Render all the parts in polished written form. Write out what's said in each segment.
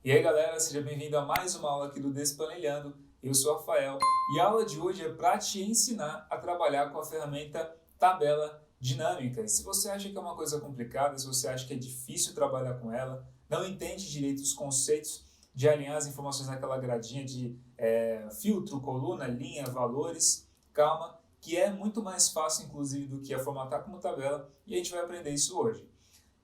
E aí galera, seja bem-vindo a mais uma aula aqui do Desplanilhando. Eu sou o Rafael e a aula de hoje é para te ensinar a trabalhar com a ferramenta tabela dinâmica. E se você acha que é uma coisa complicada, se você acha que é difícil trabalhar com ela, não entende direito os conceitos de alinhar as informações naquela gradinha de filtro, coluna, linha, valores, calma, que é muito mais fácil inclusive do que a formatar como tabela e a gente vai aprender isso hoje.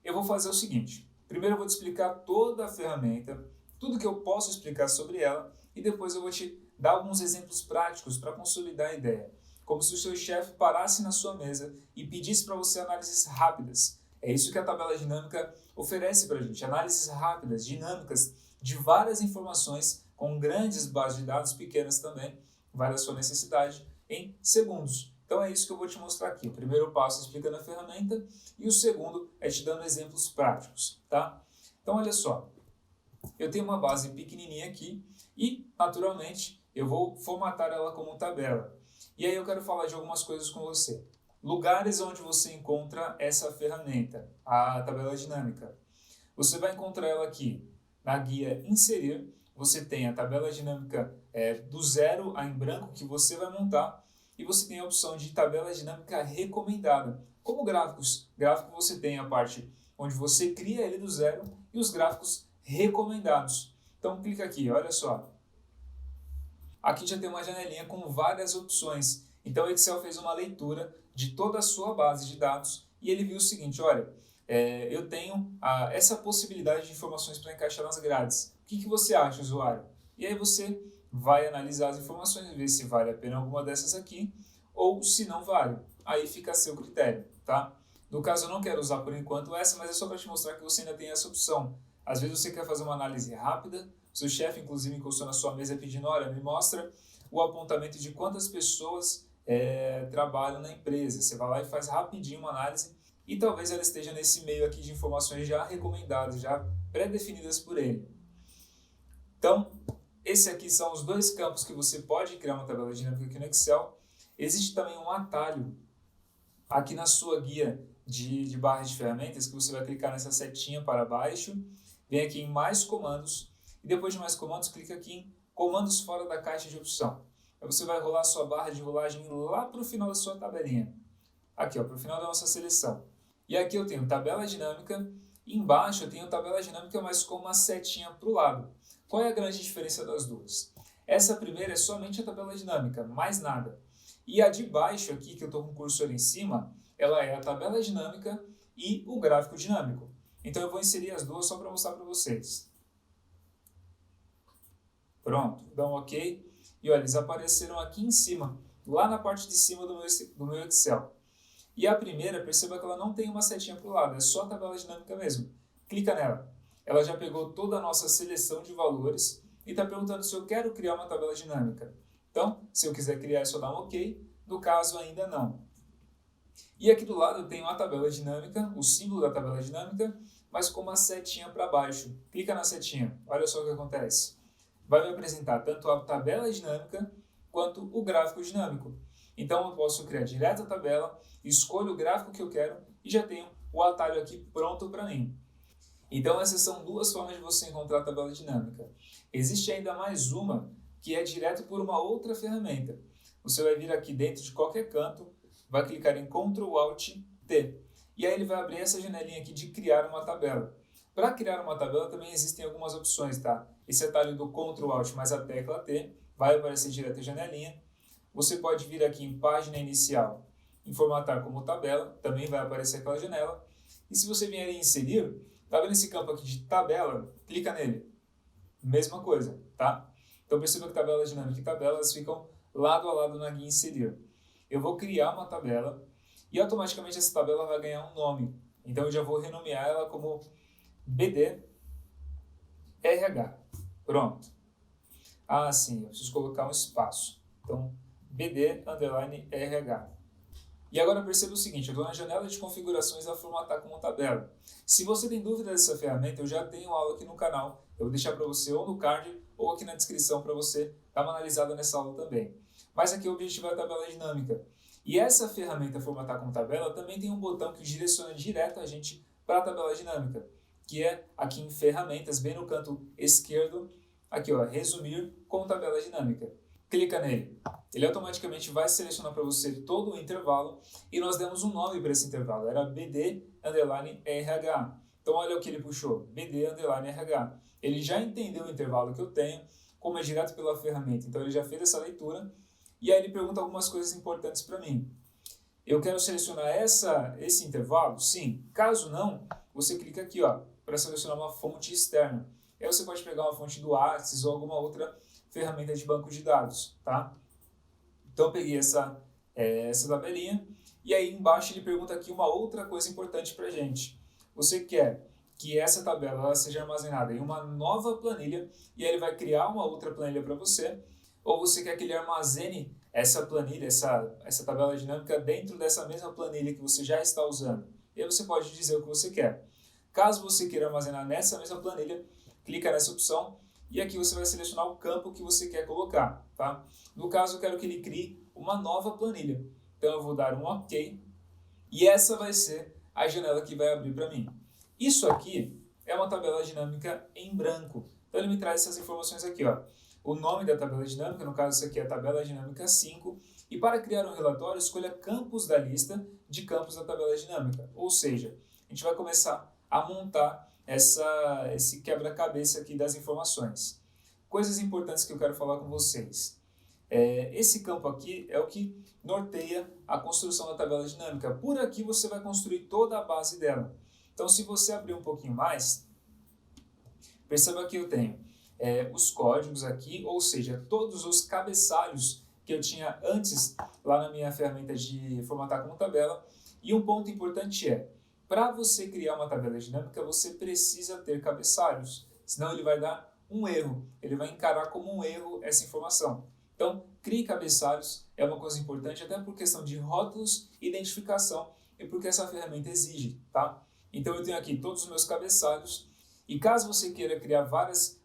Eu vou fazer o seguinte, primeiro eu vou te explicar toda a ferramenta, tudo que eu posso explicar sobre ela e depois eu vou te dar alguns exemplos práticos para consolidar a ideia. Como se o seu chefe parasse na sua mesa e pedisse para você análises rápidas. É isso que a tabela dinâmica oferece para a gente, análises rápidas, dinâmicas, de várias informações, com grandes bases de dados, pequenas também, vai da sua necessidade, em segundos. Então é isso que eu vou te mostrar aqui. O primeiro passo é explicando a ferramenta e o segundo é te dando exemplos práticos, tá? Então olha só, eu tenho uma base pequenininha aqui e, naturalmente, eu vou formatar ela como tabela. E aí eu quero falar de algumas coisas com você. Lugares onde você encontra essa ferramenta, a tabela dinâmica. Você vai encontrar ela aqui na guia Inserir. Você tem a tabela dinâmica do zero a em branco que você vai montar e você tem a opção de tabela dinâmica recomendada. Como gráficos, gráfico você tem a parte onde você cria ele do zero e os gráficos recomendados. Então clica aqui, olha só. Aqui já tem uma janelinha com várias opções. Então o Excel fez uma leitura de toda a sua base de dados e ele viu o seguinte, olha, eu tenho essa possibilidade de informações para encaixar nas grades. O que você acha, usuário? E aí você vai analisar as informações, ver se vale a pena alguma dessas aqui ou se não vale. Aí fica a seu critério, tá? No caso, eu não quero usar por enquanto essa, mas é só para te mostrar que você ainda tem essa opção. Às vezes você quer fazer uma análise rápida, seu chefe inclusive encostou na sua mesa pedindo, olha, me mostra o apontamento de quantas pessoas trabalham na empresa. Você vai lá e faz rapidinho uma análise e talvez ela esteja nesse meio aqui de informações já recomendadas, já pré-definidas por ele. Então, esses aqui são os dois campos que você pode criar uma tabela dinâmica aqui no Excel. Existe também um atalho aqui na sua guia de barras de ferramentas que você vai clicar nessa setinha para baixo, vem aqui em mais comandos e depois de mais comandos clica aqui em comandos fora da caixa de opção. Aí você vai rolar a sua barra de rolagem lá para o final da sua tabelinha. Aqui, para o final da nossa seleção. E aqui eu tenho tabela dinâmica, e embaixo eu tenho tabela dinâmica, mas com uma setinha para o lado. Qual é a grande diferença das duas? Essa primeira é somente a tabela dinâmica, mais nada. E a de baixo aqui, que eu estou com o cursor em cima, ela é a tabela dinâmica e o gráfico dinâmico. Então eu vou inserir as duas só para mostrar para vocês. Pronto, dá um OK. E olha, eles apareceram aqui em cima, lá na parte de cima do meu Excel. E a primeira, perceba que ela não tem uma setinha para o lado, é só a tabela dinâmica mesmo. Clica nela. Ela já pegou toda a nossa seleção de valores e está perguntando se eu quero criar uma tabela dinâmica. Então, se eu quiser criar, é só dar um OK. No caso, ainda não. E aqui do lado eu tenho a tabela dinâmica, o símbolo da tabela dinâmica, mas com uma setinha para baixo. Clica na setinha, olha só o que acontece. Vai me apresentar tanto a tabela dinâmica quanto o gráfico dinâmico. Então eu posso criar direto a tabela, escolho o gráfico que eu quero e já tenho o atalho aqui pronto para mim. Então essas são duas formas de você encontrar a tabela dinâmica. Existe ainda mais uma que é direto por uma outra ferramenta. Você vai vir aqui dentro de qualquer canto, vai clicar em Ctrl Alt T e aí ele vai abrir essa janelinha aqui de criar uma tabela. Para criar uma tabela também existem algumas opções, tá? Esse atalho do Ctrl Alt mais a tecla T vai aparecer direto a janelinha. Você pode vir aqui em página inicial e formatar como tabela, também vai aparecer aquela janela. E se você vier em inserir, tá vendo esse campo aqui de tabela? Clica nele. Mesma coisa, tá? Então perceba que tabela dinâmica e tabelas ficam lado a lado na guia inserir. Eu vou criar uma tabela e automaticamente essa tabela vai ganhar um nome. Então eu já vou renomear ela como BD RH. Pronto. Ah, sim, eu preciso colocar um espaço. Então, BD_RH. E agora perceba o seguinte, eu estou na janela de configurações a formatar como tabela. Se você tem dúvida dessa ferramenta, eu já tenho aula aqui no canal. Eu vou deixar para você ou no card ou aqui na descrição para você dar uma analisada nessa aula também. Mas aqui o objetivo é a tabela dinâmica. E essa ferramenta formatar como tabela também tem um botão que direciona direto a gente para a tabela dinâmica. que é aqui em ferramentas, bem no canto esquerdo, aqui ó, resumir com tabela dinâmica. Clica nele. Ele automaticamente vai selecionar para você todo o intervalo e nós demos um nome para esse intervalo, era BD_RH. Então olha o que ele puxou, BD_RH. Ele já entendeu o intervalo que eu tenho, como é direto pela ferramenta, então ele já fez essa leitura e aí ele pergunta algumas coisas importantes para mim. Eu quero selecionar esse intervalo? Sim. Caso não, você clica aqui para selecionar uma fonte externa. Aí você pode pegar uma fonte do Axis ou alguma outra ferramenta de banco de dados, tá? Então eu peguei essa tabelinha e aí embaixo ele pergunta aqui uma outra coisa importante para a gente. Você quer que essa tabela ela seja armazenada em uma nova planilha e aí ele vai criar uma outra planilha para você, ou você quer que ele armazene essa planilha, essa tabela dinâmica dentro dessa mesma planilha que você já está usando. E aí você pode dizer o que você quer. Caso você queira armazenar nessa mesma planilha, clica nessa opção e aqui você vai selecionar o campo que você quer colocar, tá? No caso, eu quero que ele crie uma nova planilha. Então eu vou dar um OK e essa vai ser a janela que vai abrir para mim. Isso aqui é uma tabela dinâmica em branco. Então ele me traz essas informações aqui, ó. O nome da tabela dinâmica, no caso isso aqui é a tabela dinâmica 5, e para criar um relatório, escolha campos da lista de campos da tabela dinâmica. Ou seja, a gente vai começar a montar esse quebra-cabeça aqui das informações. Coisas importantes que eu quero falar com vocês. Esse campo aqui é o que norteia a construção da tabela dinâmica. Por aqui você vai construir toda a base dela. Então, se você abrir um pouquinho mais, perceba que eu tenho os códigos aqui, ou seja, todos os cabeçalhos que eu tinha antes lá na minha ferramenta de formatar como tabela. E um ponto importante para você criar uma tabela dinâmica, você precisa ter cabeçalhos, senão ele vai dar um erro, ele vai encarar como um erro essa informação. Então, crie cabeçalhos, é uma coisa importante, até por questão de rótulos, identificação e porque essa ferramenta exige, tá? Então eu tenho aqui todos os meus cabeçalhos e caso você queira criar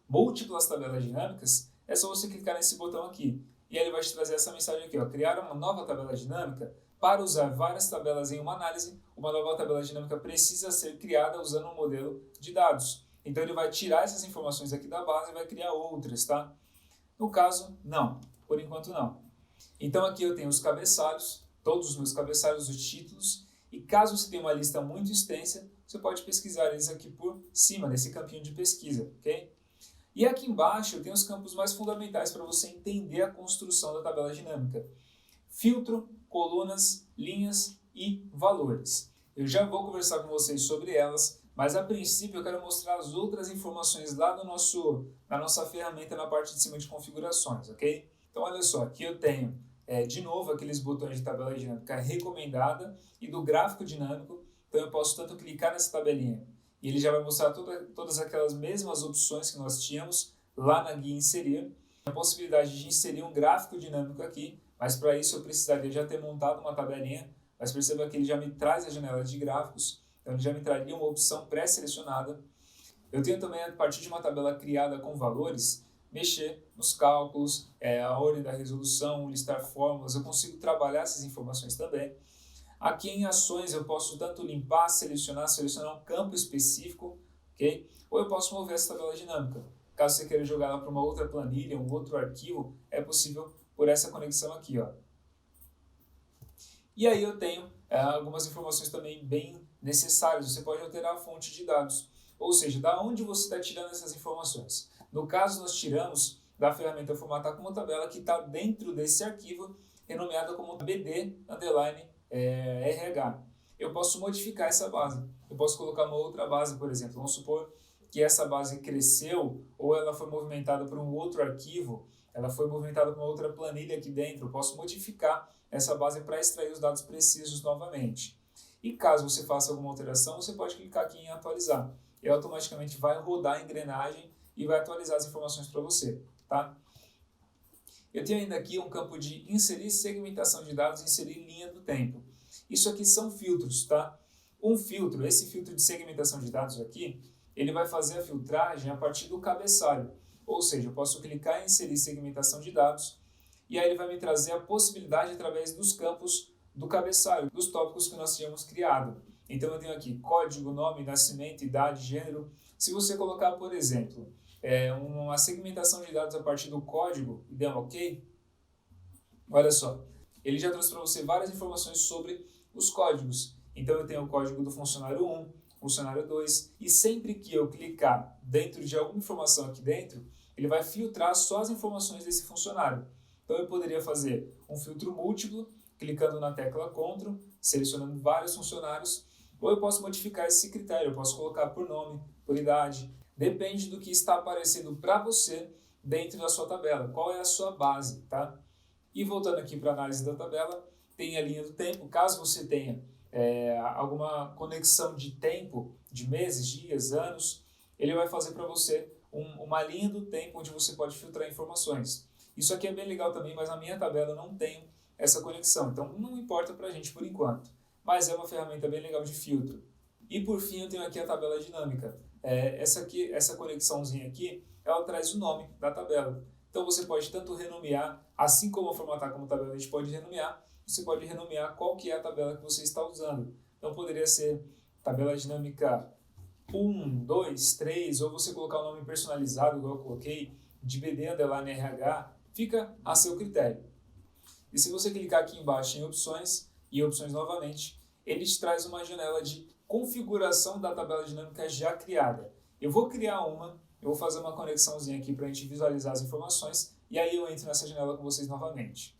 múltiplas tabelas dinâmicas, é só você clicar nesse botão aqui e ele vai te trazer essa mensagem aqui, ó, criar uma nova tabela dinâmica. Para usar várias tabelas em uma análise, uma nova tabela dinâmica precisa ser criada usando um modelo de dados. Então ele vai tirar essas informações aqui da base e vai criar outras, tá? No caso, não. Por enquanto, não. Então aqui eu tenho os cabeçalhos, todos os meus cabeçalhos, os títulos, e caso você tenha uma lista muito extensa, você pode pesquisar eles aqui por cima, nesse campinho de pesquisa, ok? E aqui embaixo eu tenho os campos mais fundamentais para você entender a construção da tabela dinâmica. Filtro, colunas, linhas e valores. Eu já vou conversar com vocês sobre elas, mas a princípio eu quero mostrar as outras informações lá na nossa ferramenta na parte de cima de configurações, ok? Então olha só, aqui eu tenho de novo aqueles botões de tabela dinâmica recomendada e do gráfico dinâmico, então eu posso tanto clicar nessa tabelinha e ele já vai mostrar todas aquelas mesmas opções que nós tínhamos lá na guia inserir. A possibilidade de inserir um gráfico dinâmico aqui, mas para isso eu precisaria já ter montado uma tabelinha, mas perceba que ele já me traz a janela de gráficos, então ele já me traria uma opção pré-selecionada. Eu tenho também, a partir de uma tabela criada com valores, mexer nos cálculos, a ordem da resolução, listar fórmulas, eu consigo trabalhar essas informações também. Aqui em ações eu posso tanto limpar, selecionar um campo específico, ok? Ou eu posso mover essa tabela dinâmica. Caso você queira jogar ela para uma outra planilha, um outro arquivo, é possível por essa conexão aqui, ó. E aí eu tenho algumas informações também bem necessárias. Você pode alterar a fonte de dados, ou seja, da onde você está tirando essas informações. No caso, nós tiramos da ferramenta formatar como tabela que está dentro desse arquivo, renomeada como BD_RH. Eu posso modificar essa base. Eu posso colocar uma outra base, por exemplo. Vamos supor que essa base cresceu ou ela foi movimentada por um outro arquivo, ela foi movimentada para uma outra planilha aqui dentro. Eu posso modificar essa base para extrair os dados precisos novamente. E caso você faça alguma alteração, você pode clicar aqui em atualizar. E automaticamente vai rodar a engrenagem e vai atualizar as informações para você, tá? Eu tenho ainda aqui um campo de inserir segmentação de dados e inserir linha do tempo. Isso aqui são filtros, tá? Esse filtro de segmentação de dados aqui, ele vai fazer a filtragem a partir do cabeçalho. Ou seja, eu posso clicar em inserir segmentação de dados e aí ele vai me trazer a possibilidade através dos campos do cabeçalho, dos tópicos que nós tínhamos criado. Então eu tenho aqui código, nome, nascimento, idade, gênero. Se você colocar, por exemplo, uma segmentação de dados a partir do código e der um OK, olha só, ele já trouxe para você várias informações sobre os códigos. Então eu tenho o código do funcionário 1, funcionário 2, e sempre que eu clicar dentro de alguma informação aqui dentro, ele vai filtrar só as informações desse funcionário. Então eu poderia fazer um filtro múltiplo, clicando na tecla Ctrl, selecionando vários funcionários, ou eu posso modificar esse critério, eu posso colocar por nome, por idade, depende do que está aparecendo para você dentro da sua tabela, qual é a sua base, tá? E voltando aqui para a análise da tabela, tem a linha do tempo, caso você tenha alguma conexão de tempo, de meses, dias, anos, ele vai fazer para você uma linha do tempo onde você pode filtrar informações. Isso aqui é bem legal também, mas na minha tabela eu não tenho essa conexão, então não importa para a gente por enquanto, mas é uma ferramenta bem legal de filtro. E por fim eu tenho aqui a tabela dinâmica. Essa conexãozinha aqui, ela traz o nome da tabela. Então você pode tanto renomear, assim como formatar como tabela a gente pode renomear, você pode renomear qual que é a tabela que você está usando. Então poderia ser tabela dinâmica 1, 2, 3, ou você colocar o nome personalizado, igual eu coloquei, de BD_RH, fica a seu critério. E se você clicar aqui embaixo em opções, e opções novamente, ele te traz uma janela de configuração da tabela dinâmica já criada. Eu vou criar eu vou fazer uma conexãozinha aqui para a gente visualizar as informações, e aí eu entro nessa janela com vocês novamente.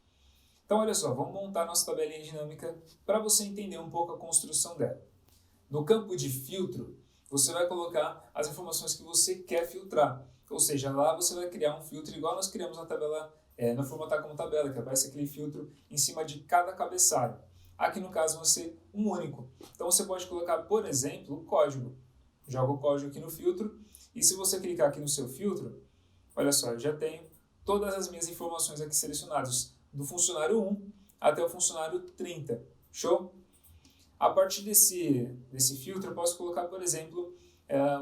Então olha só, vamos montar nossa tabelinha dinâmica para você entender um pouco a construção dela. No campo de filtro, você vai colocar as informações que você quer filtrar. Ou seja, lá você vai criar um filtro igual nós criamos na tabela, no formatar como tabela, que aparece aquele filtro em cima de cada cabeçalho. Aqui no caso vai ser um único. Então você pode colocar, por exemplo, o código. Joga o código aqui no filtro e se você clicar aqui no seu filtro, olha só, eu já tenho todas as minhas informações aqui selecionadas, do funcionário 1 até o funcionário 30. Show? A partir desse filtro eu posso colocar, por exemplo,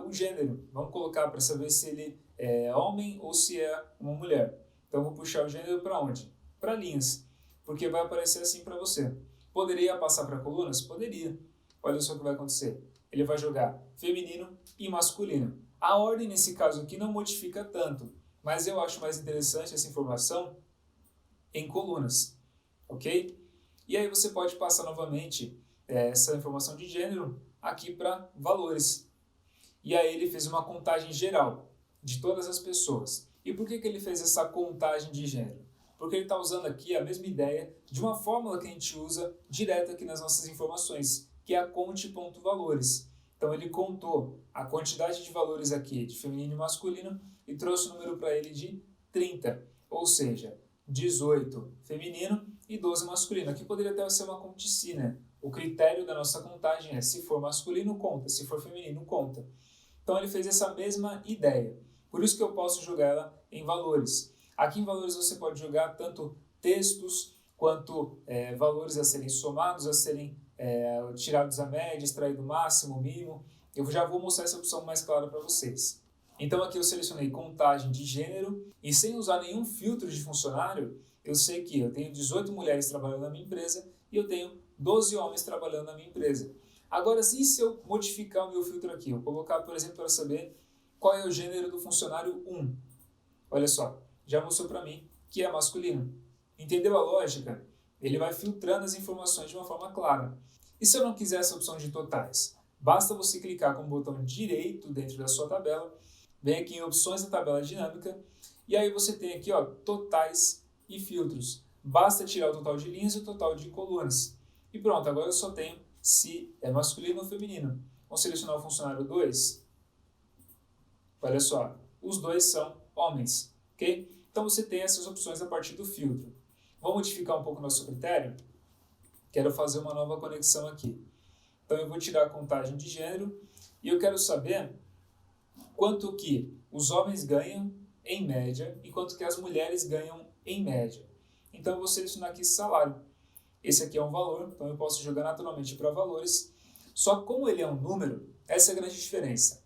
o gênero. Vamos colocar para saber se ele é homem ou se é uma mulher. Então eu vou puxar o gênero para onde? Para linhas, porque vai aparecer assim para você. Poderia passar para colunas? Poderia. Olha só o que vai acontecer. Ele vai jogar feminino e masculino. A ordem nesse caso aqui não modifica tanto, mas eu acho mais interessante essa informação em colunas, ok? E aí você pode passar novamente essa informação de gênero aqui para valores. E aí ele fez uma contagem geral de todas as pessoas. E por que ele fez essa contagem de gênero? Porque ele está usando aqui a mesma ideia de uma fórmula que a gente usa direto aqui nas nossas informações, que é a conte.valores. Então ele contou a quantidade de valores aqui de feminino e masculino e trouxe o número para ele de 30, ou seja, 18 feminino e 12 masculino. Aqui poderia até ser uma contici, né? O critério da nossa contagem é se for masculino, conta, se for feminino, conta. Então ele fez essa mesma ideia. Por isso que eu posso jogar ela em valores. Aqui em valores você pode jogar tanto textos quanto valores a serem somados, a serem tirados a média, extraído o máximo, o mínimo. Eu já vou mostrar essa opção mais clara para vocês. Então aqui eu selecionei contagem de gênero e sem usar nenhum filtro de funcionário, eu sei que eu tenho 18 mulheres trabalhando na minha empresa e eu tenho 12 homens trabalhando na minha empresa. Agora, se eu modificar o meu filtro aqui, eu colocar, por exemplo, para saber qual é o gênero do funcionário 1. Olha só, já mostrou para mim que é masculino. Entendeu a lógica? Ele vai filtrando as informações de uma forma clara. E se eu não quiser essa opção de totais? Basta você clicar com o botão direito dentro da sua tabela, vem aqui em opções da tabela dinâmica, e aí você tem aqui totais e filtros. Basta tirar o total de linhas e o total de colunas. E pronto, agora eu só tenho se é masculino ou feminino. Vamos selecionar o funcionário 2. Olha só, os dois são homens, ok? Então você tem essas opções a partir do filtro. Vamos modificar um pouco o nosso critério? Quero fazer uma nova conexão aqui. Então eu vou tirar a contagem de gênero e eu quero saber quanto que os homens ganham em média e quanto que as mulheres ganham em média. Então eu vou selecionar aqui salário. Esse aqui é um valor, então eu posso jogar naturalmente para valores. Só que como ele é um número, essa é a grande diferença.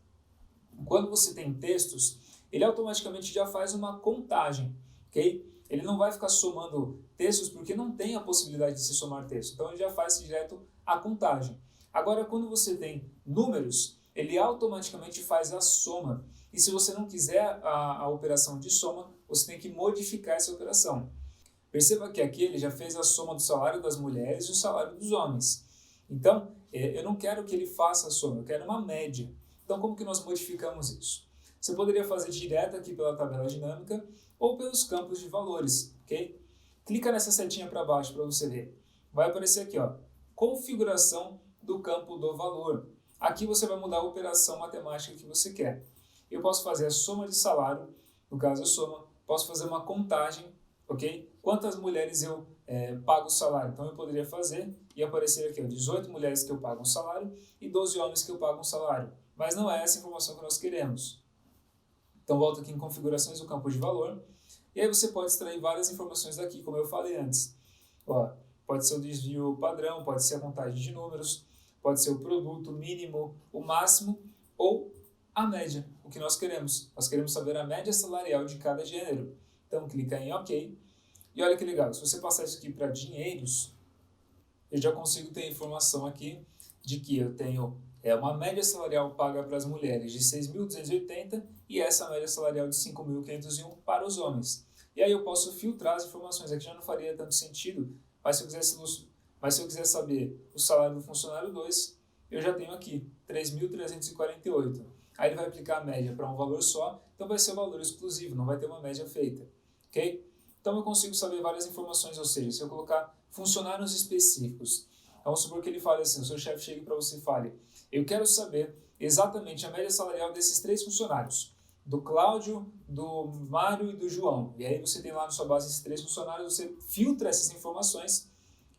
Quando você tem textos, ele automaticamente já faz uma contagem, ok? Ele não vai ficar somando textos porque não tem a possibilidade de se somar texto. Então ele já faz direto a contagem. Agora, quando você tem números, ele automaticamente faz a soma. E se você não quiser a operação de soma, você tem que modificar essa operação. Perceba que aqui ele já fez a soma do salário das mulheres e o salário dos homens. Então, eu não quero que ele faça a soma, eu quero uma média. Então, como que nós modificamos isso? Você poderia fazer direto aqui pela tabela dinâmica ou pelos campos de valores, ok? Clica nessa setinha para baixo para você ver. Vai aparecer aqui, ó, configuração do campo do valor. Aqui você vai mudar a operação matemática que você quer. Eu posso fazer a soma de salário, no caso a soma, posso fazer uma contagem, ok? Quantas mulheres eu pago o salário? Então eu poderia fazer e aparecer aqui, ó, 18 mulheres que eu pago um salário e 12 homens que eu pago um salário. Mas não é essa informação que nós queremos. Então volta aqui em configurações do campo de valor e aí você pode extrair várias informações daqui, como eu falei antes. Ó, pode ser o desvio padrão, pode ser a contagem de números, pode ser o produto mínimo, o máximo ou a média, o que nós queremos. Nós queremos saber a média salarial de cada gênero. Então clica em OK. E olha que legal, se você passar isso aqui para dinheiros, eu já consigo ter informação aqui de que eu tenho uma média salarial paga para as mulheres de 6.280 e essa média salarial de 5.501 para os homens. E aí eu posso filtrar as informações, aqui já não faria tanto sentido, mas se eu quiser saber o salário do funcionário 2, eu já tenho aqui 3.348. Aí ele vai aplicar a média para um valor só, então vai ser um valor exclusivo, não vai ter uma média feita, ok? Então eu consigo saber várias informações, ou seja, se eu colocar funcionários específicos, vamos supor que ele fale assim, o seu chefe chegue para você e fale, eu quero saber exatamente a média salarial desses 3 funcionários, do Cláudio, do Mário e do João. E aí você tem lá na sua base esses 3 funcionários, você filtra essas informações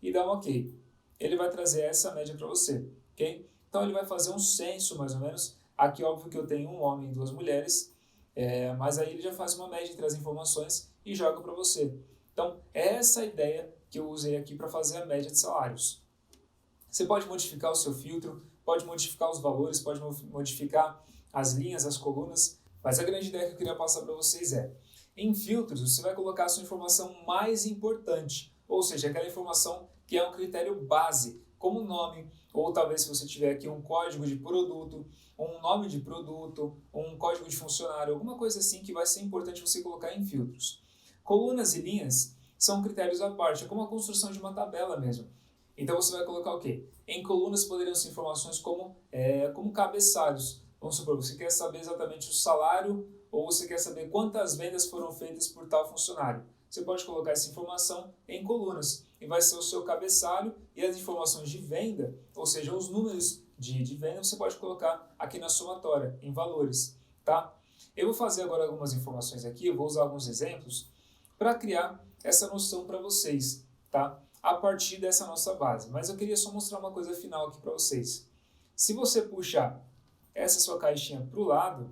e dá um OK. Ele vai trazer essa média para você, ok? Então ele vai fazer um censo, mais ou menos. Aqui, óbvio que eu tenho um homem e 2 mulheres, mas aí ele já faz uma média entre as informações e joga para você. Então, é essa a ideia que eu usei aqui para fazer a média de salários. Você pode modificar o seu filtro, pode modificar os valores, pode modificar as linhas, as colunas, mas a grande ideia que eu queria passar para vocês em filtros, você vai colocar a sua informação mais importante, ou seja, aquela informação que é um critério base, como nome, ou talvez se você tiver aqui um código de produto, um nome de produto, um código de funcionário, alguma coisa assim que vai ser importante você colocar em filtros. Colunas e linhas são critérios à parte, é como a construção de uma tabela mesmo. Então você vai colocar o quê? Em colunas poderiam ser informações como cabeçalhos. Vamos supor, você quer saber exatamente o salário ou você quer saber quantas vendas foram feitas por tal funcionário. Você pode colocar essa informação em colunas e vai ser o seu cabeçalho e as informações de venda, ou seja, os números de venda, você pode colocar aqui na somatória, em valores, tá? Eu vou fazer agora algumas informações aqui, eu vou usar alguns exemplos para criar essa noção para vocês, tá? A partir dessa nossa base. Mas eu queria só mostrar uma coisa final aqui para vocês. Se você puxar essa sua caixinha para o lado,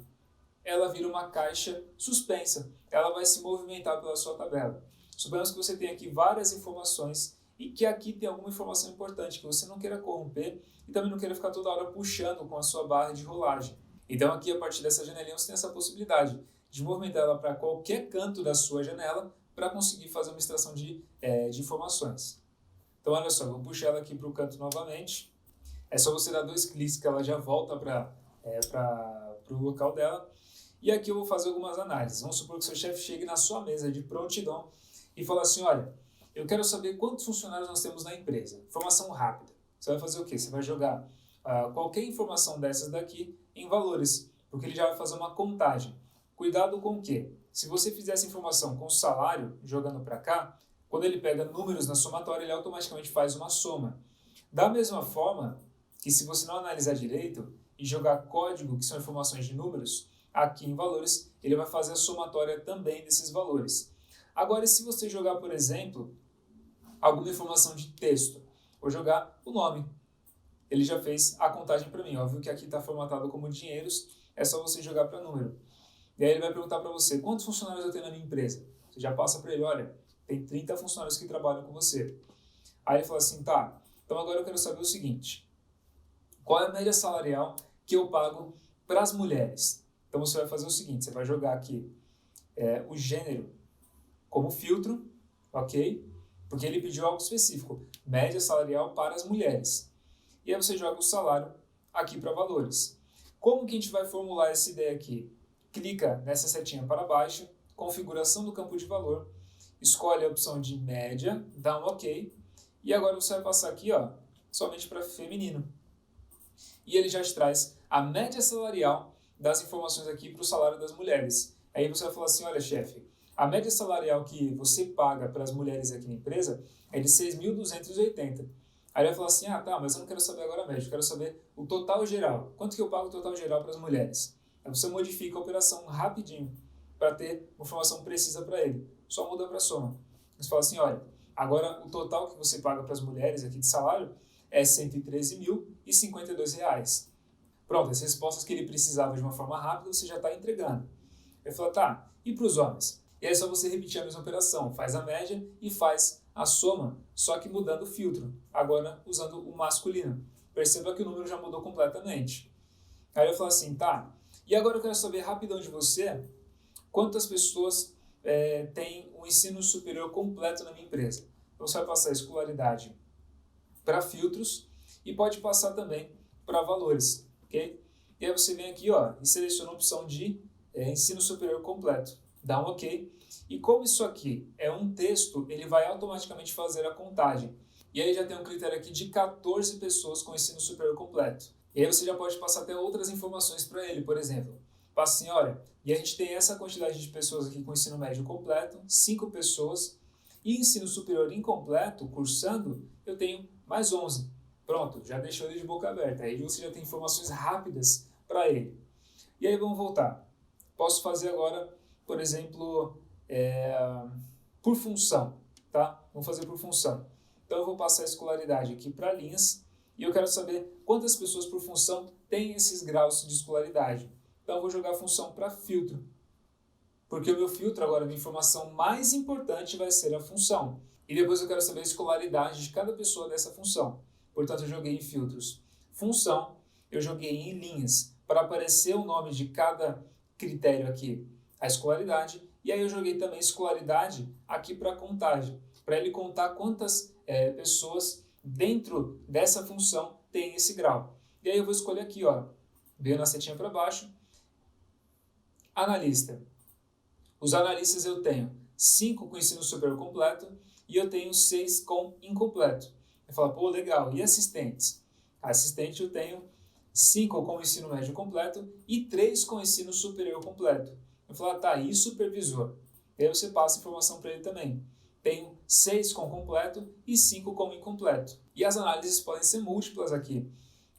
ela vira uma caixa suspensa. Ela vai se movimentar pela sua tabela. Suponhamos que você tem aqui várias informações e que aqui tem alguma informação importante que você não queira corromper e também não queira ficar toda hora puxando com a sua barra de rolagem. Então aqui, a partir dessa janelinha, você tem essa possibilidade de movimentar ela para qualquer canto da sua janela para conseguir fazer uma extração de informações. Então olha só, vou puxar ela aqui para o canto novamente. É só você dar 2 cliques que ela já volta para o local dela. E aqui eu vou fazer algumas análises. Vamos supor que seu chefe chegue na sua mesa de prontidão e fala assim, olha, eu quero saber quantos funcionários nós temos na empresa. Informação rápida. Você vai fazer o quê? Você vai jogar qualquer informação dessas daqui em valores, porque ele já vai fazer uma contagem. Cuidado com o quê? Se você fizer essa informação com o salário, jogando para cá, quando ele pega números na somatória, ele automaticamente faz uma soma. Da mesma forma que se você não analisar direito e jogar código, que são informações de números, aqui em valores, ele vai fazer a somatória também desses valores. Agora, se você jogar, por exemplo, alguma informação de texto, vou jogar o nome. Ele já fez a contagem para mim. Óbvio que aqui está formatado como dinheiros, é só você jogar para número. E aí ele vai perguntar para você, quantos funcionários eu tenho na minha empresa? Você já passa para ele, olha, tem 30 funcionários que trabalham com você. Aí ele fala assim, tá, então agora eu quero saber o seguinte, qual é a média salarial que eu pago para as mulheres? Então você vai fazer o seguinte, você vai jogar aqui o gênero como filtro, ok? Porque ele pediu algo específico, média salarial para as mulheres. e aí você joga o salário aqui para valores. Como que a gente vai formular essa ideia aqui? Clica nessa setinha para baixo, configuração do campo de valor, escolhe a opção de média, dá um OK, e agora você vai passar aqui somente para feminino. E ele já te traz a média salarial das informações aqui para o salário das mulheres. Aí você vai falar assim, olha chefe, a média salarial que você paga para as mulheres aqui na empresa é de 6.280. Aí ele vai falar assim, tá, mas eu não quero saber agora a média, eu quero saber o total geral. Quanto que eu pago o total geral para as mulheres? Aí você modifica a operação rapidinho para ter uma informação precisa para ele. Só muda para a soma. Você fala assim, olha, agora o total que você paga para as mulheres aqui de salário é R$ 113.052. Pronto, as respostas que ele precisava de uma forma rápida você já está entregando. Ele fala, tá, e para os homens? E aí é só você repetir a mesma operação, faz a média e faz a soma, só que mudando o filtro, agora usando o masculino. Perceba que o número já mudou completamente. Aí eu falo assim, tá, e agora eu quero saber rapidão de você quantas pessoas têm um ensino superior completo na minha empresa. Então você vai passar a escolaridade para filtros e pode passar também para valores, ok? E aí você vem aqui e seleciona a opção de ensino superior completo, dá um OK, e como isso aqui é um texto, ele vai automaticamente fazer a contagem. E aí já tem um critério aqui de 14 pessoas com ensino superior completo. E aí você já pode passar até outras informações para ele, por exemplo. Passa assim, olha, e a gente tem essa quantidade de pessoas aqui com ensino médio completo, 5 pessoas, e ensino superior incompleto, cursando, eu tenho mais 11. Pronto, já deixou ele de boca aberta. Aí você já tem informações rápidas para ele. E aí vamos voltar. Posso fazer agora, por exemplo, por função, tá? Vamos fazer por função. Então eu vou passar a escolaridade aqui para linhas e eu quero saber quantas pessoas por função têm esses graus de escolaridade. Então eu vou jogar a função para filtro, porque o meu filtro agora de informação mais importante vai ser a função. E depois eu quero saber a escolaridade de cada pessoa dessa função. Portanto, eu joguei em filtros função, eu joguei em linhas para aparecer o nome de cada critério aqui, a escolaridade, e aí eu joguei também escolaridade aqui para contagem, para ele contar quantas pessoas dentro dessa função tem esse grau. E aí eu vou escolher aqui, veio na setinha para baixo, analista. Os analistas eu tenho 5 com ensino superior completo e eu tenho 6 com incompleto. Eu falo, pô, legal. E assistentes? Assistente eu tenho 5 com ensino médio completo e 3 com ensino superior completo. Eu falo, tá, e supervisor? E aí você passa a informação para ele também. Tenho 6 com completo e 5 com incompleto. E as análises podem ser múltiplas aqui.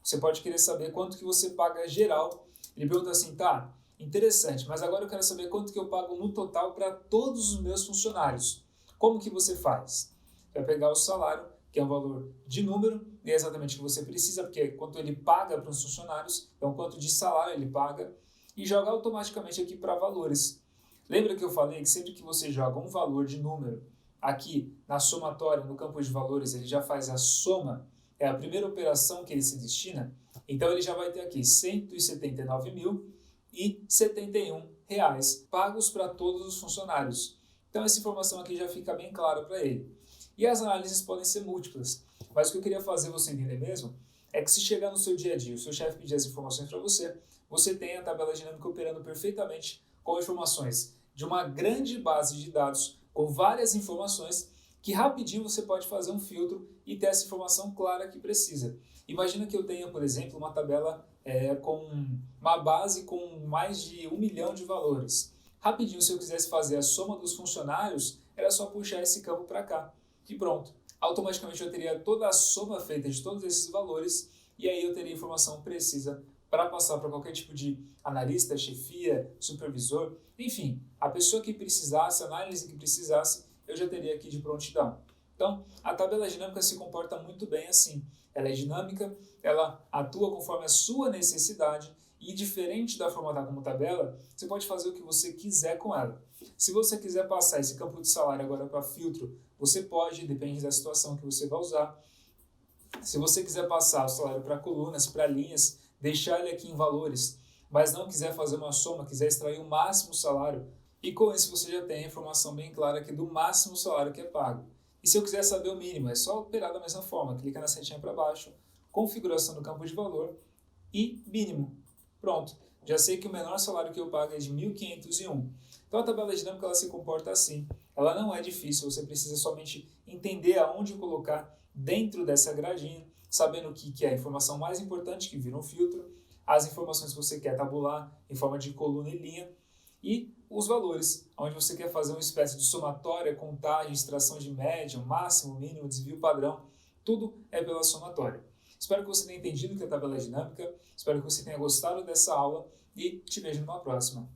Você pode querer saber quanto que você paga geral. Ele pergunta assim, tá, interessante, mas agora eu quero saber quanto que eu pago no total para todos os meus funcionários. Como que você faz? Vai pegar o salário, que é um valor de número, e é exatamente o que você precisa, porque é quanto ele paga para os funcionários, então quanto de salário ele paga, e joga automaticamente aqui para valores. Lembra que eu falei que sempre que você joga um valor de número, aqui na somatória, no campo de valores, ele já faz a soma, é a primeira operação que ele se destina, então ele já vai ter aqui R$ 179.071 pagos para todos os funcionários. Então essa informação aqui já fica bem clara para ele. E as análises podem ser múltiplas, mas o que eu queria fazer você entender mesmo é que se chegar no seu dia a dia, o seu chefe pedir as informações para você, você tem a tabela dinâmica operando perfeitamente com informações de uma grande base de dados com várias informações que rapidinho você pode fazer um filtro e ter essa informação clara que precisa. Imagina que eu tenha, por exemplo, uma tabela com uma base com mais de 1 milhão de valores. Rapidinho, se eu quisesse fazer a soma dos funcionários, era só puxar esse campo para cá e pronto. Automaticamente eu teria toda a soma feita de todos esses valores e aí eu teria informação precisa para passar para qualquer tipo de analista, chefia, supervisor, enfim, a pessoa que precisasse, a análise que precisasse, eu já teria aqui de prontidão. Então, a tabela dinâmica se comporta muito bem assim. Ela é dinâmica, ela atua conforme a sua necessidade e, diferente da formatar como tabela, você pode fazer o que você quiser com ela. Se você quiser passar esse campo de salário agora para filtro, você pode, depende da situação que você vai usar. Se você quiser passar o salário para colunas, para linhas, deixar ele aqui em valores, mas não quiser fazer uma soma, quiser extrair o máximo salário, e com isso você já tem a informação bem clara aqui do máximo salário que é pago. E se eu quiser saber o mínimo, é só operar da mesma forma, clica na setinha para baixo, configuração do campo de valor e mínimo. Pronto, já sei que o menor salário que eu pago é de 1.501. Então a tabela dinâmica ela se comporta assim. Ela não é difícil, você precisa somente entender aonde colocar dentro dessa gradinha, sabendo o que é a informação mais importante, que vira um filtro, as informações que você quer tabular em forma de coluna e linha, e os valores, onde você quer fazer uma espécie de somatória, contagem, extração de média, máximo, mínimo, desvio padrão, tudo é pela somatória. Espero que você tenha entendido o que é tabela dinâmica, espero que você tenha gostado dessa aula e te vejo numa próxima.